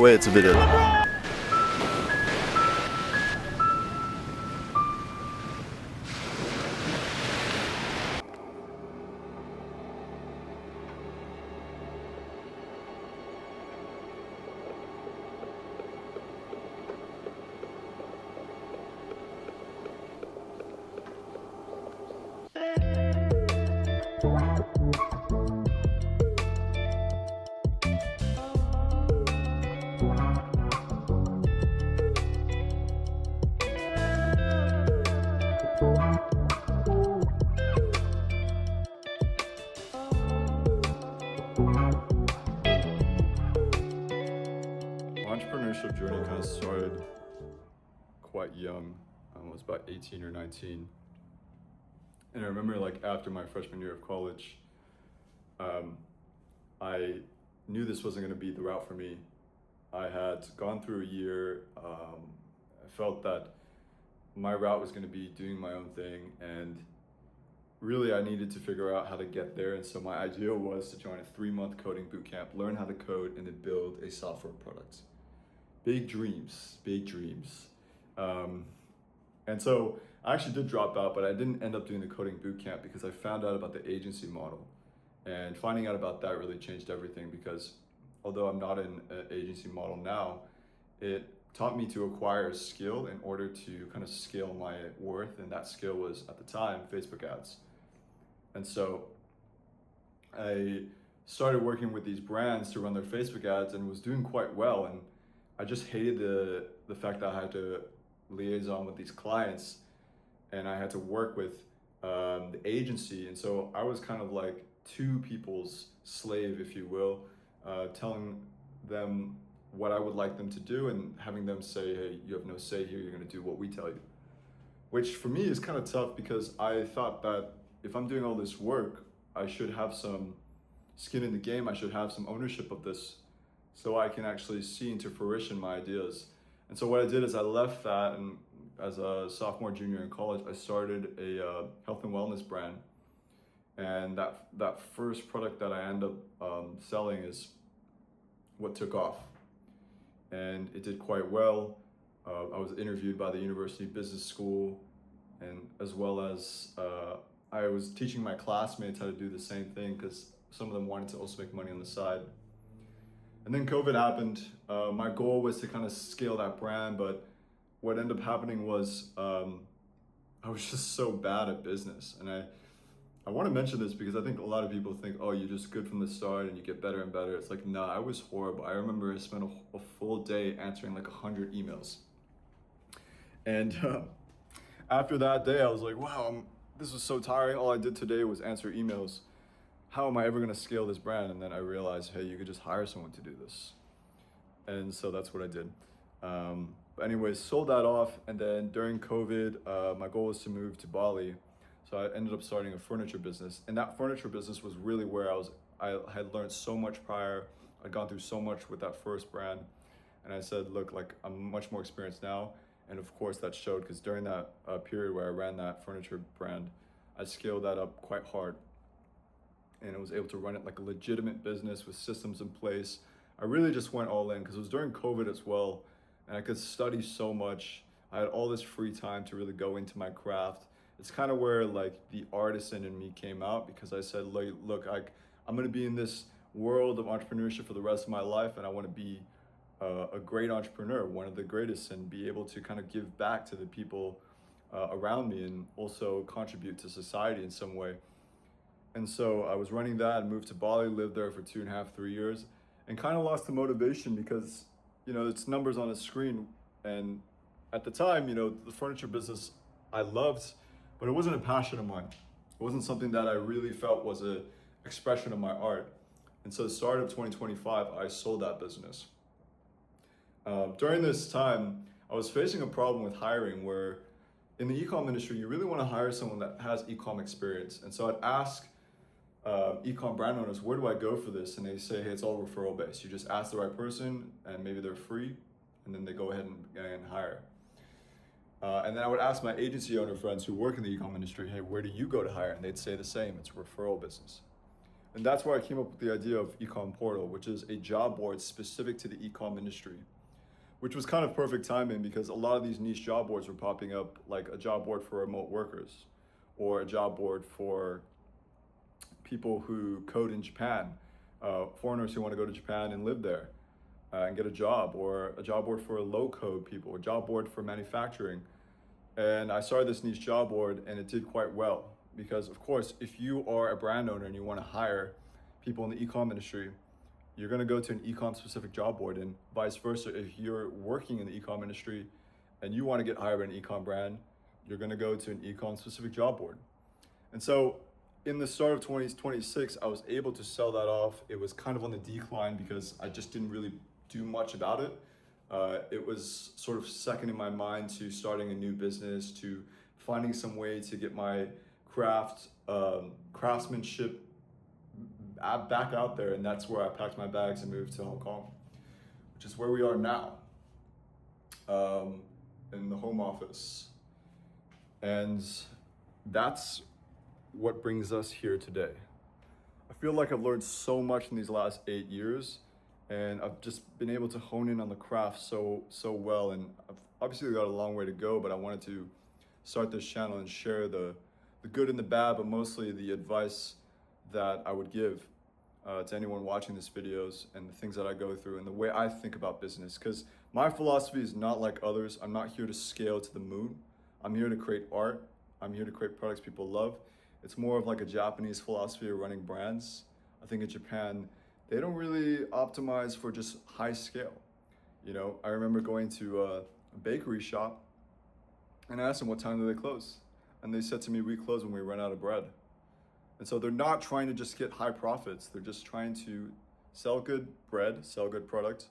way, it's a video. Entrepreneurship journey kind of started quite young. I was about 18 or 19. And I remember like after my freshman year of college, I knew this wasn't going to be the route for me. I had gone through a year. I felt that my route was going to be doing my own thing, and really I needed to figure out how to get there. And so my idea was to join a 3-month coding bootcamp, learn how to code, and then build a software product. Big dreams, big dreams. And so I actually did drop out, but I didn't end up doing the coding bootcamp because I found out about the agency model. And finding out about that really changed everything, because although I'm not in an agency model now, it taught me to acquire a skill in order to kind of scale my worth. And that skill was, at the time, Facebook ads. And so I started working with these brands to run their Facebook ads and was doing quite well. And I just hated the fact that I had to liaison with these clients and I had to work with the agency. And so I was kind of like two people's slave, if you will, telling them what I would like them to do and having them say, hey, you have no say here, you're gonna do what we tell you. Which for me is kind of tough, because I thought that if I'm doing all this work, I should have some skin in the game, I should have some ownership of this, so I can actually see into fruition my ideas. And so what I did is I left that, and as a sophomore, junior in college, I started a health and wellness brand. And that first product that I ended up selling is what took off. And it did quite well. I was interviewed by the University Business School, and as well as I was teaching my classmates how to do the same thing, because some of them wanted to also make money on the side. And then COVID happened. My goal was to kind of scale that brand, but what ended up happening was I was just so bad at business. And I want to mention this because I think a lot of people think, oh, you're just good from the start and you get better and better. It's like, nah, I was horrible. I remember I spent a full day answering like 100 emails. And after that day, I was like, wow, this was so tiring. All I did today was answer emails. How am I ever going to scale this brand? And then I realized, hey, you could just hire someone to do this. And so that's what I did. But anyways, sold that off. And then during COVID, my goal was to move to Bali. So I ended up starting a furniture business. And that furniture business was really where I had learned so much prior. I'd gone through so much with that first brand. And I said, look, like I'm much more experienced now. And of course that showed, because during that period where I ran that furniture brand, I scaled that up quite hard. And I was able to run it like a legitimate business with systems in place. I really just went all in because it was during COVID as well. And I could study so much. I had all this free time to really go into my craft. It's kind of where like the artisan in me came out, because I said, look, I'm gonna be in this world of entrepreneurship for the rest of my life, and I wanna be a great entrepreneur, one of the greatest, and be able to kind of give back to the people around me and also contribute to society in some way. And so I was running that and moved to Bali, lived there for 2.5, 3 years, and kind of lost the motivation because, you know, it's numbers on a screen. And at the time, you know, the furniture business I loved, but it wasn't a passion of mine. It wasn't something that I really felt was an expression of my art. And so the start of 2025, I sold that business. During this time, I was facing a problem with hiring where in the Ecom industry, you really want to hire someone that has Ecom experience. And so I'd ask Ecom brand owners, where do I go for this? And they say, hey, it's all referral based. You just ask the right person and maybe they're free, and then they go ahead and hire. And then I would ask my agency owner friends who work in the Ecom industry, hey, where do you go to hire? And they'd say the same, it's a referral business. And that's why I came up with the idea of Ecom Portal, which is a job board specific to the ecom industry, which was kind of perfect timing because a lot of these niche job boards were popping up, like a job board for remote workers or a job board for people who code in Japan, foreigners who want to go to Japan and live there and get a job, or a job board for low code people, a job board for manufacturing. And I started this niche job board and it did quite well because, of course, if you are a brand owner and you want to hire people in the e-com industry, you're going to go to an e-com specific job board, and vice versa. If you're working in the e-com industry and you want to get hired by an e-com brand, you're going to go to an e-com specific job board. And so in the start of 2026, I was able to sell that off. It was kind of on the decline because I just didn't really do much about it. It was sort of second in my mind to starting a new business, to finding some way to get my craftsmanship back out there. And that's where I packed my bags and moved to Hong Kong, which is where we are now, in the home office. And that's what brings us here today. I feel like I've learned so much in these last 8 years, and I've just been able to hone in on the craft so well. And I've obviously got a long way to go, but I wanted to start this channel and share the good and the bad, but mostly the advice that I would give to anyone watching these videos, and the things that I go through and the way I think about business. Because my philosophy is not like others. I'm not here to scale to the moon. I'm here to create art. I'm here to create products people love. It's more of like a Japanese philosophy of running brands. I think in Japan, they don't really optimize for just high scale. You know, I remember going to a bakery shop and I asked them what time do they close? And they said to me, we close when we run out of bread. And so they're not trying to just get high profits. They're just trying to sell good bread, sell good product,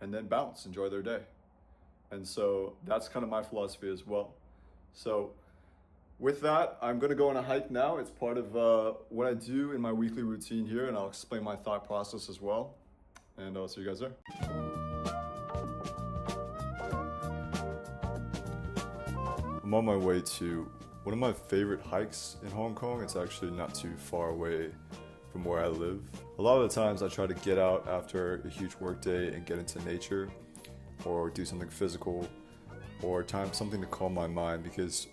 and then bounce, enjoy their day. And so that's kind of my philosophy as well. So with that, I'm gonna go on a hike now. It's part of what I do in my weekly routine here, and I'll explain my thought process as well. And I'll see you guys there. I'm on my way to one of my favorite hikes in Hong Kong. It's actually not too far away from where I live. A lot of the times I try to get out after a huge work day and get into nature, or do something physical, or something to calm my mind, because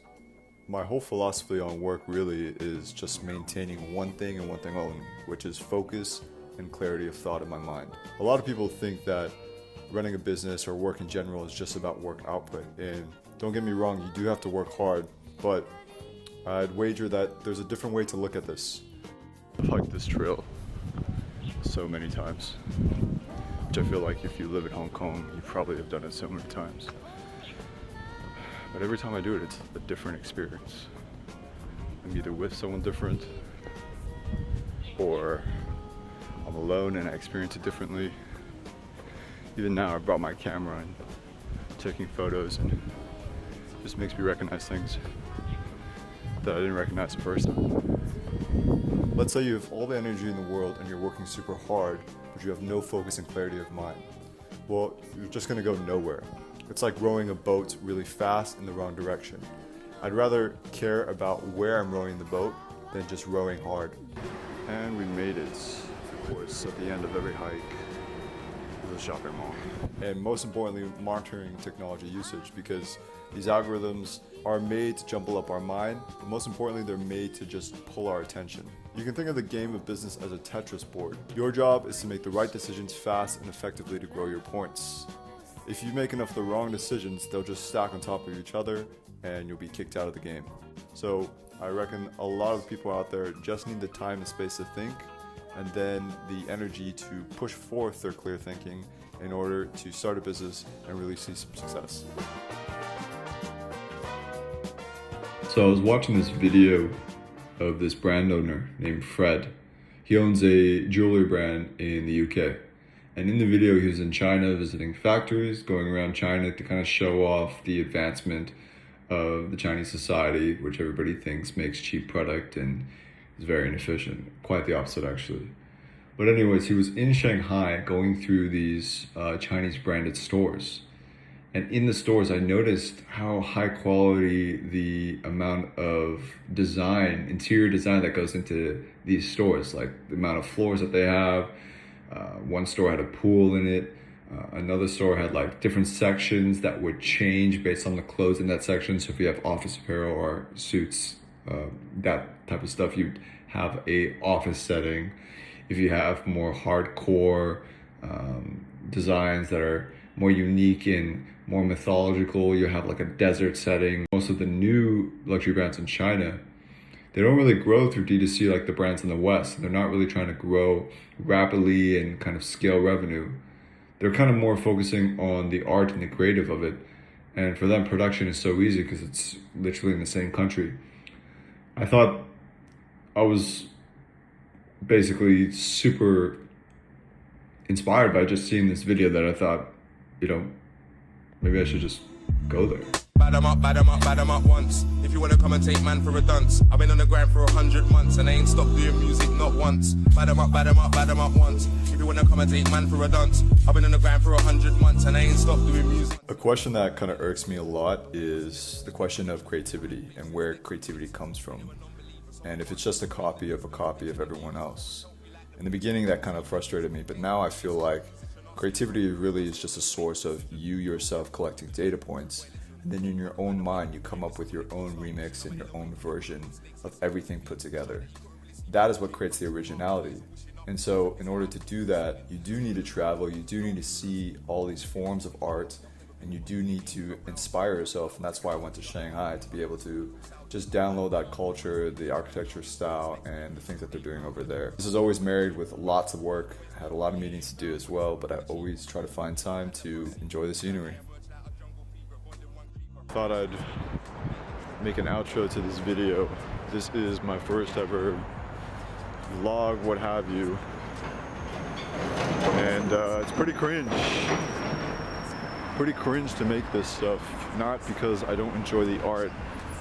my whole philosophy on work really is just maintaining one thing and one thing only, which is focus and clarity of thought in my mind. A lot of people think that running a business or work in general is just about work output. And don't get me wrong, you do have to work hard, but I'd wager that there's a different way to look at this. I've hiked this trail so many times, which I feel like if you live in Hong Kong, you probably have done it so many times. But every time I do it, it's a different experience. I'm either with someone different, or I'm alone and I experience it differently. Even now, I brought my camera and taking photos, and it just makes me recognize things that I didn't recognize the first time. Let's say you have all the energy in the world and you're working super hard, but you have no focus and clarity of mind. Well, you're just gonna go nowhere. It's like rowing a boat really fast in the wrong direction. I'd rather care about where I'm rowing the boat than just rowing hard. And we made it. Of course, at the end of every hike is a shopping mall. And most importantly, monitoring technology usage, because these algorithms are made to jumble up our mind, but most importantly, they're made to just pull our attention. You can think of the game of business as a Tetris board. Your job is to make the right decisions fast and effectively to grow your points. If you make enough of the wrong decisions, they'll just stack on top of each other and you'll be kicked out of the game. So I reckon a lot of people out there just need the time and space to think, and then the energy to push forth their clear thinking in order to start a business and really see some success. So I was watching this video of this brand owner named Fred. He owns a jewelry brand in the UK. And in the video, he was in China visiting factories, going around China to kind of show off the advancement of the Chinese society, which everybody thinks makes cheap product and is very inefficient. Quite the opposite, actually. But anyways, he was in Shanghai going through these Chinese branded stores. And in the stores, I noticed how high quality the amount of design, interior design that goes into these stores, like the amount of floors that they have. One store had a pool in it. Another store had like different sections that would change based on the clothes in that section. So if you have office apparel or suits, that type of stuff, you'd have a office setting. If you have more hardcore designs that are more unique and more mythological, you have like a desert setting. Most of the new luxury brands in China, they don't really grow through D2C like the brands in the West. They're not really trying to grow rapidly and kind of scale revenue. They're kind of more focusing on the art and the creative of it. And for them, production is so easy because it's literally in the same country. I thought I was basically super inspired by just seeing this video that I thought, maybe I should just go there. Bad 'em up, bad 'em up, bad 'em up once. If you wanna commentate, man, for a dunce. I've been on the grind for 100 months and I ain't stopped doing music not once. Bad 'em up, bad 'em up, bad 'em up once. If you wanna commentate, man, for a dunce. I've been on the grind for 100 months and I ain't stopped doing music. A question that kind of irks me a lot is the question of creativity and where creativity comes from. And if it's just a copy of everyone else. In the beginning, that kind of frustrated me, but now I feel like creativity really is just a source of you yourself collecting data points. And then in your own mind, you come up with your own remix and your own version of everything put together. That is what creates the originality. And so in order to do that, you do need to travel, you do need to see all these forms of art, and you do need to inspire yourself. And that's why I went to Shanghai, to be able to just download that culture, the architecture style, and the things that they're doing over there. This is always married with lots of work. I had a lot of meetings to do as well, but I always try to find time to enjoy the scenery. Thought I'd make an outro to this video. This is my first ever vlog, what have you. And it's pretty cringe. Pretty cringe to make this stuff. Not because I don't enjoy the art,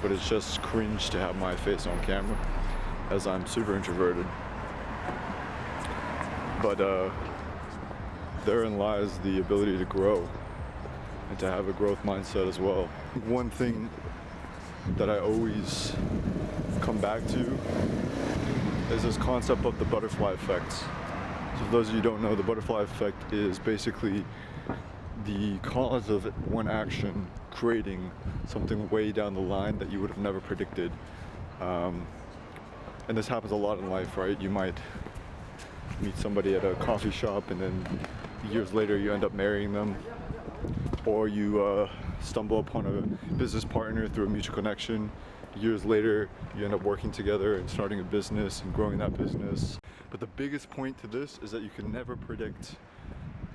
but it's just cringe to have my face on camera, as I'm super introverted. But therein lies the ability to grow and to have a growth mindset as well. One thing that I always come back to is this concept of the butterfly effect. So for those of you who don't know, the butterfly effect is basically the cause of one action creating something way down the line that you would have never predicted. And this happens a lot in life, right? You might meet somebody at a coffee shop and then years later you end up marrying them. Or you stumble upon a business partner through a mutual connection. Years later, you end up working together and starting a business and growing that business. But the biggest point to this is that you can never predict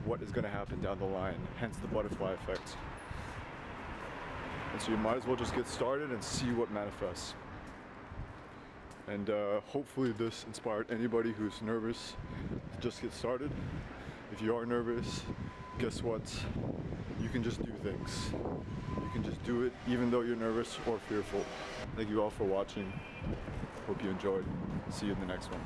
what is going to happen down the line, hence the butterfly effect. And so you might as well just get started and see what manifests. And hopefully this inspired anybody who's nervous to just get started. If you are nervous, guess what? You can just do things. You can just do it even though you're nervous or fearful. Thank you all for watching. Hope you enjoyed. See you in the next one.